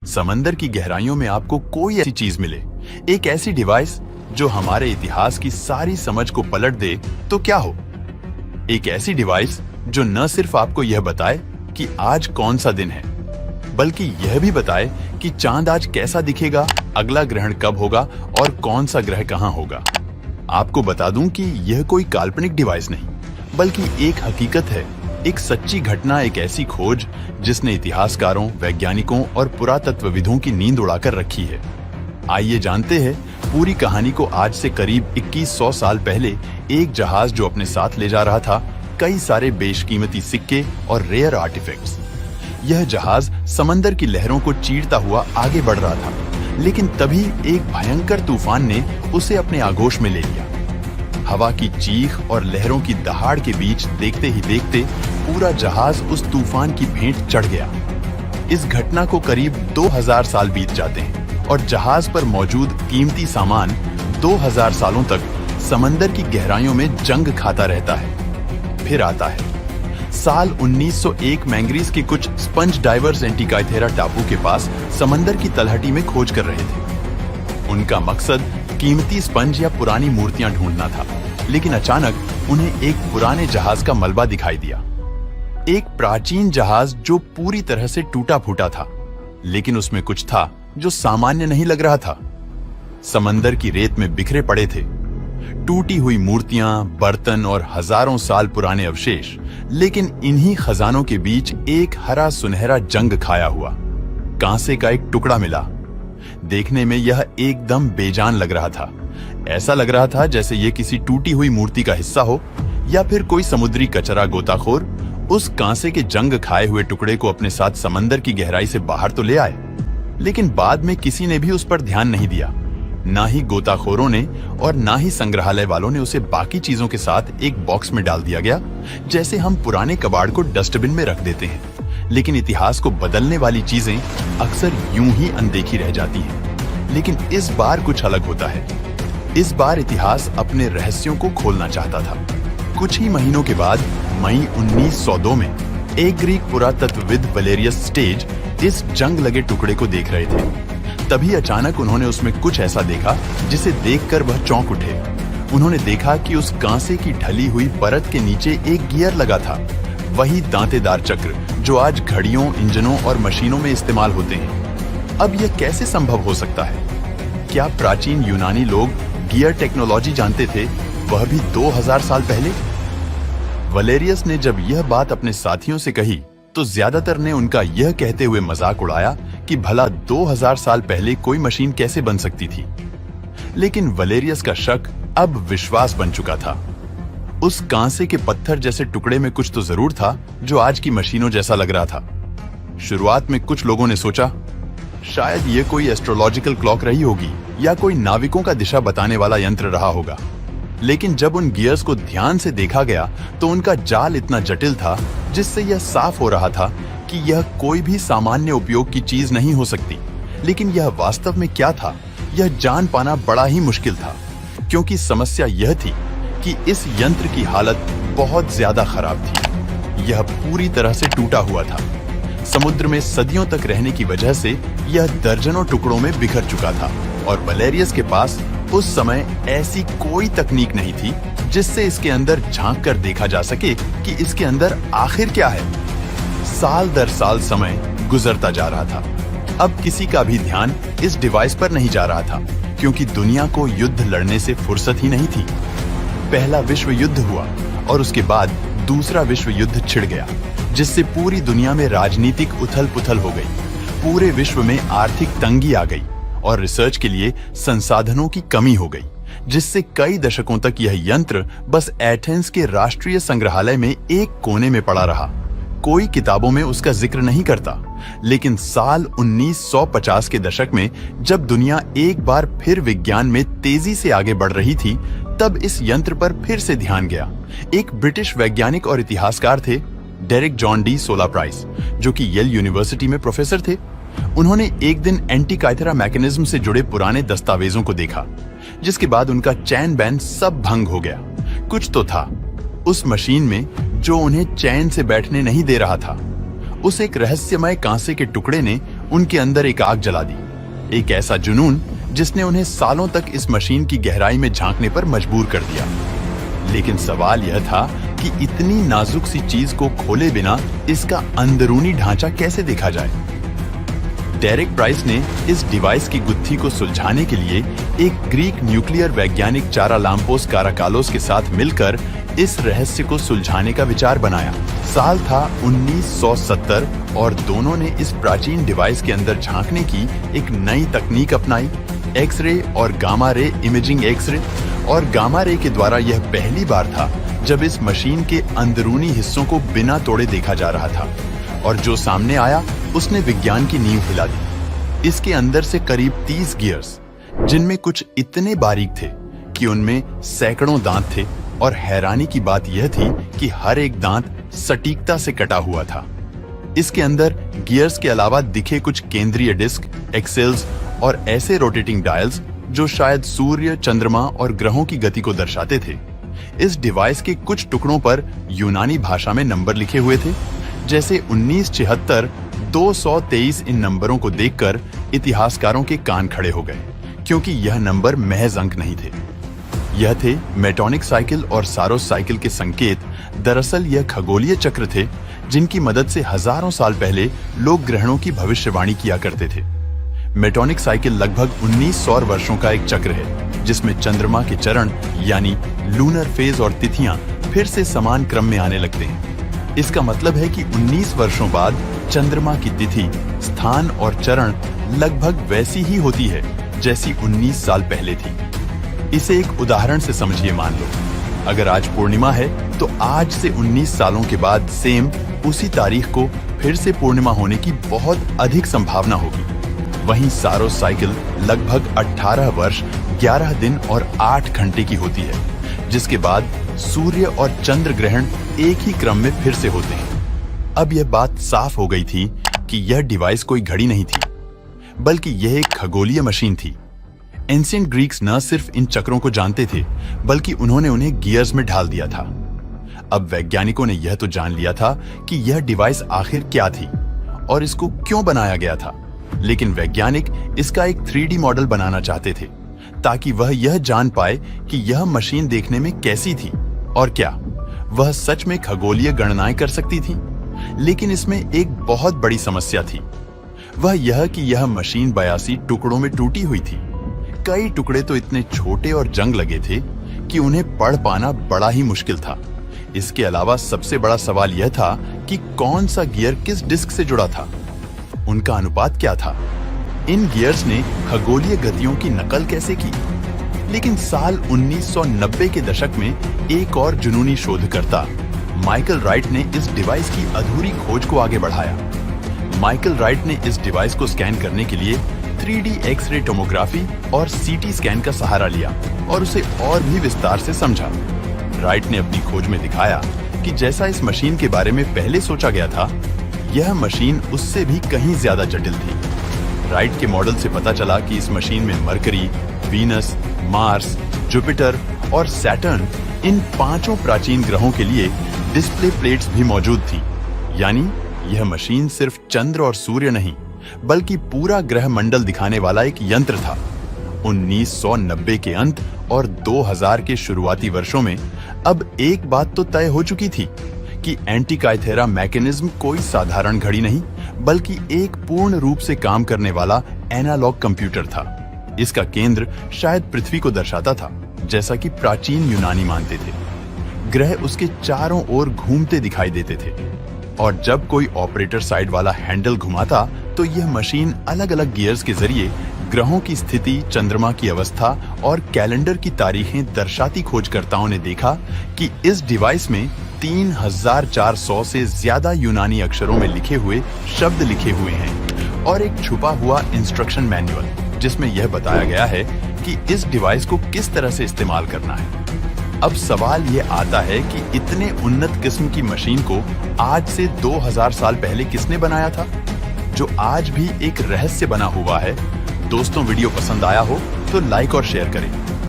समंदर की गहराइयों में आपको कोई ऐसी चीज मिले, एक ऐसी डिवाइस जो हमारे इतिहास की सारी समझ को पलट दे, तो क्या हो? एक ऐसी डिवाइस जो न सिर्फ आपको यह बताए कि आज कौन सा दिन है, बल्कि यह भी बताए कि चांद आज कैसा दिखेगा, अगला ग्रहण कब होगा और कौन सा ग्रह कहां होगा। आपको बता दूं कि यह कोई काल्पनिक डिवाइस नहीं, बल्कि एक हकीकत है, एक सच्ची घटना, एक ऐसी खोज जिसने इतिहासकारों, वैज्ञानिकों और पुरातत्वविदों की नींद उड़ाकर रखी है। आइए जानते हैं पूरी कहानी को। आज से करीब 2100 साल पहले एक जहाज जो अपने साथ ले जा रहा था कई सारे बेशकीमती सिक्के और रेयर आर्टिफैक्ट्स। यह जहाज समंदर की लहरों को चीरता हुआ आगे बढ़ रहा था, लेकिन तभी एक भयंकर तूफान ने उसे अपने आगोश में ले लिया। हवा की चीख और लहरों की दहाड़ के बीच देखते ही देखते पूरा जहाज उस तूफान की भेंट चढ़ गया। इस घटना को करीब 2000 साल बीत जाते हैं और जहाज पर मौजूद कीमती सामान 2000 सालों तक समंदर की गहराइयों में जंग खाता रहता है। फिर आता है साल 1901। मैंग्रीज के कुछ स्पंज डाइवर्स एंटीकाइथेरा टापू के पास समंदर की तलहटी में खोज कर रहे थे। उनका मकसद कीमती स्पंज या पुरानी मूर्तियां ढूंढना था, लेकिन अचानक उन्हें एक पुराने जहाज का मलबा दिखाई दिया। एक प्राचीन जहाज जो पूरी तरह से टूटा फूटा था, लेकिन उसमें कुछ था जो सामान्य नहीं लग रहा था। समंदर की रेत में बिखरे पड़े थे टूटी हुई मूर्तियां, बर्तन और हजारों साल पुराने अवशेष, लेकिन इन्हीं खजानों के बीच एक हरा सुनहरा जंग खाया हुआ कांसे का एक टुकड़ा मिला। देखने में यह एकदम बेजान लग रहा था। ऐसा लग रहा था जैसे यह किसी टूटी हुई मूर्ति का हिस्सा हो, या फिर कोई समुद्री कचरा गोताखोर उस कांसे के जंग खाए हुए टुकड़े को अपने साथ समंदर की गहराई से बाहर तो ले आए। लेकिन बाद में किसी ने भी उस पर ध्यान नहीं दिया, ना ही गोताखोरों ने और ना ही संग्रहालय वालों ने। उसे बाकी चीजों के साथ एक बॉक्स में डाल दिया गया, जैसे हम पुराने कबाड़ को डस्टबिन में रख देते हैं। लेकिन इतिहास को बदलने वाली चीजें अक्सर यूं ही अनदेखी रह जाती हैं। लेकिन इस बार कुछ अलग होता है। इस बार इतिहास अपने रहस्यों को खोलना चाहता था। कुछ ही महीनों के बाद मई 1902 में एक ग्रीक पुरातत्वविद वलेरियस स्टेज इस जंग लगे टुकड़े को देख रहे थे। तभी अचानक उन्होंने उसमें कुछ ऐसा देखा जिसे देखकर वह चौंक उठे। उन्होंने देखा कि उस कांसे की ढली हुई परत के नीचे एक गियर लगा था, वही दांतेदार चक्र जो आज घड़ियों, इंजनों और मशीनों में इस्तेमाल होते हैं। अब यह कैसे संभव हो सकता है? क्या प्राचीन यूनानी लोग गियर टेक्नोलॉजी जानते थे, वह भी 2000 साल पहले? वलेरियस ने जब यह बात अपने साथियों से कही तो ज्यादातर ने उनका यह कहते हुए मजाक उड़ाया कि भला 2000 साल पहले कोई मशीन कैसे बन सकती थी। लेकिन वलेरियस का शक अब विश्वास बन चुका था। उस कांसे के पत्थर जैसे टुकड़े में कुछ तो जरूर था जो आज की मशीनों जैसा लग रहा था। शुरुआत में कुछ लोगों ने सोचा शायद यह कोई एस्ट्रोलॉजिकल क्लॉक रही होगी या कोई नाविकों का दिशा बताने वाला यंत्र रहा होगा। लेकिन जब उन गियर्स को ध्यान से देखा गया तो उनका जाल इतना जटिल था जिससे यह साफ हो रहा था कि यह कोई भी सामान्य उपयोग की चीज नहीं हो सकती। लेकिन यह वास्तव में क्या था, यह जान पाना बड़ा ही मुश्किल था, क्योंकि समस्या यह थी कि इस यंत्र की हालत बहुत ज्यादा खराब थी। यह पूरी तरह से टूटा हुआ था। समुद्र में सदियों तक रहने की वजह से यह दर्जनों टुकड़ों में बिखर चुका था और वलेरियस के पास उस समय ऐसी कोई तकनीक नहीं थी जिससे इसके अंदर झांक कर देखा जा सके कि इसके अंदर आखिर क्या है। साल दर साल समय गुजरता जा रहा था। अब किसी का भी ध्यान इस डिवाइस पर नहीं जा रहा था, क्योंकि दुनिया को युद्ध लड़ने से फुर्सत ही नहीं थी। पहला विश्व युद्ध हुआ और उसके बाद दूसरा विश्व युद्ध छिड़ गया, जिससे पूरी दुनिया में राजनीतिक उथल पुथल हो गई। पूरे विश्व में आर्थिक तंगी आ गई और रिसर्च के लिए संसाधनों की कमी हो गई, जिससे कई दशकों तक यह यंत्र बस एथेंस के राष्ट्रीय संग्रहालय में एक कोने में पड़ा रहा। कोई किताबों में उसका जिक्र नहीं करता। लेकिन साल 1950 के दशक में जब दुनिया एक बार फिर विज्ञान में तेजी से आगे बढ़ रही थी, तब इस यंत्र पर फिर से ध्यान गया। एक ब्रिटिश वैज्ञानिक और इतिहासकार थे, डेरिक जॉन डी सोला प्राइस, जो कि येल यूनिवर्सिटी में प्रोफेसर थे। उन्होंने एक दिन एंटीकाइथेरा मैकेनिज्म से जुड़े पुराने दस्तावेजों को देखा, जिसके बाद उनका चैन बैन सब भंग हो गया। कुछ तो था उस मशीन में जो उन्हें चैन से बैठने नहीं दे रहा था। उस एक रहस्यमय कांसे के टुकड़े ने उनके अंदर एक आग जला दी, एक ऐसा जुनून जिसने उन्हें सालों तक इस मशीन की गहराई में झांकने पर मजबूर कर दिया। लेकिन सवाल यह था कि इतनी नाजुक सी चीज को खोले बिना इसका अंदरूनी ढांचा कैसे देखा जाए। डेरेक प्राइस ने इस डिवाइस की गुत्थी को सुलझाने के लिए एक ग्रीक न्यूक्लियर वैज्ञानिक चारालाम्पोस काराकालोस के साथ मिलकर इस रहस्य को सुलझाने का विचार बनाया। साल था 1970 और दोनों ने इस प्राचीन डिवाइस के अंदर झांकने की एक नई तकनीक अपनाई, एक्सरे और गामा रे इमेजिंग। एक्सरे और गामा रे के द्वारा यह पहली बार था जब इस मशीन के अंदरूनी हिस्सों को बिना तोड़े देखा जा रहा था, और जो सामने आया उसने विज्ञान की नींव हिला दी। इसके अंदर से करीब 30 गियर्स, जिनमें कुछ इतने बारीक थे कि उनमें सैकड़ों दांत थे, और हैरानी की बात यह थी कि हर एक दांत सटीकता से कटा हुआ था। इसके अंदर गियर्स के अलावा दिखे कुछ केंद्रीय डिस्क, एक्सेल्स और ऐसे रोटेटिंग डायल्स जो शायद सूर्य, चंद्रमा और ग्रहों की गति को दर्शाते थे। इस डिवाइस के कुछ टुकड़ों पर यूनानी भाषा में नंबर लिखे हुए थे, जैसे 1976 223। इन नंबरों को देखकर इतिहासकारों के कान खड़े हो गए, क्योंकि यह नंबर महज अंक नहीं थे। यह थे मेटोनिक साइकिल और सारोस साइकिल के संकेत। दरअसल यह खगोलीय चक्र थे जिनकी मदद से हजारों साल पहले लोग ग्रहणों की भविष्यवाणी किया करते थे। मेटोनिक साइकिल लगभग 19 सौर वर्षों का एक चक्र है, जिसमें चंद्रमा के चरण यानी लूनर फेज और तिथियां फिर से समान क्रम में आने लगते हैं। इसका मतलब है कि 19 वर्षों बाद चंद्रमा की तिथि, स्थान और चरण लगभग वैसी ही होती है जैसी 19 साल पहले थी। इसे एक उदाहरण से समझिए। मान लो अगर आज पूर्णिमा है तो आज से 19 सालों के बाद सेम उसी तारीख को फिर से पूर्णिमा होने की बहुत अधिक संभावना होगी। वहीं सारोस साइकिल लगभग 18 वर्ष 11 दिन और 8 घंटे की होती है, जिसके बाद सूर्य और चंद्र ग्रहण एक ही क्रम में फिर से होते हैं। अब यह बात साफ हो गई थी कि यह डिवाइस कोई घड़ी नहीं थी, बल्कि यह एक खगोलीय मशीन थी। एंशिएंट ग्रीक्स न सिर्फ इन चक्रों को जानते थे, बल्कि उन्होंने उन्हें गियर्स में ढाल दिया था। अब वैज्ञानिकों ने यह तो जान लिया था कि यह डिवाइस आखिर क्या थी और इसको क्यों बनाया गया था, लेकिन वैज्ञानिक इसका एक 3D मॉडल बनाना चाहते थे ताकि वह यह जान पाए कि यह मशीन देखने में कैसी थी और क्या वह सच में खगोलीय गणनाएं कर सकती थी। लेकिन इसमें एक बहुत बड़ी समस्या थी, वह यह कि यह मशीन 82 टुकड़ों में टूटी हुई थी। कई टुकड़े तो इतने छोटे और जंग लगे थे कि उन्हें पढ़ पाना बड़ा ही मुश्किल था। इसके अलावा सबसे बड़ा सवाल यह था कि कौन सा गियर किस डिस्क से जुड़ा था, उनका अनुपात क्या था, इन गियर्स ने खगोलीय गतियों की नकल कैसे की। लेकिन साल 1990 के दशक में एक और जुनूनी शोधकर्ता माइकल राइट ने इस डिवाइस की अधूरी खोज को आगे बढ़ाया। माइकल राइट ने इस डिवाइस को स्कैन करने के लिए 3D एक्सरे टोमोग्राफी और CT स्कैन का सहारा लिया और उसे और भी विस्तार से समझा। राइट ने अपनी खोज में दिखाया कि जैसा इस मशीन के बारे में पहले सोचा गया था, यह मशीन उससे भी कहीं ज्यादा जटिल थी। राइट के मॉडल से पता चला कि इस मशीन में मरकरी, वीनस, मार्स, जुपिटर और सैटर्न, इन 5 प्राचीन ग्रहों के लिए डिस्प्ले प्लेट्स भी मौजूद थी। यानी यह मशीन सिर्फ चंद्र और सूर्य नहीं, बल्कि पूरा ग्रह मंडल दिखाने वाला एक यंत्र था। 1990 के अंत और 2000 के शुरुआती वर्षों में अब एक बात तो तय हो चुकी थी कि एंटीकाइथेरा मैकेनिज्म कोई साधारण घड़ी नहीं, बल्कि एक पूर्ण रूप से काम करने वाला एनालॉग कंप्यूटर था। इसका केंद्र शायद पृथ्वी को दर्शाता था, जैसा कि प्राचीन यूनानी मानते थे। ग्रह उसके चारों ओर घूमते दिखाई देते थे, और जब कोई ऑपरेटर साइड वाला हैंडल घुमाता तो यह मशीन अलग अलग गियर्स के जरिए ग्रहों की स्थिति, चंद्रमा की अवस्था और कैलेंडर की तारीखें दर्शाती। खोजकर्ताओं ने देखा कि इस डिवाइस में 3400 से ज्यादा यूनानी अक्षरों में लिखे हुए शब्द लिखे हुए हैं और एक छुपा हुआ इंस्ट्रक्शन मैनुअल, जिसमें यह बताया गया है कि इस डिवाइस को किस तरह से इस्तेमाल करना है। अब सवाल यह आता है कि इतने उन्नत किस्म की मशीन को आज से 2000 साल पहले किसने बनाया था, जो आज भी एक रहस्य बना हुआ है। दोस्तों, वीडियो पसंद आया हो तो लाइक और शेयर करें।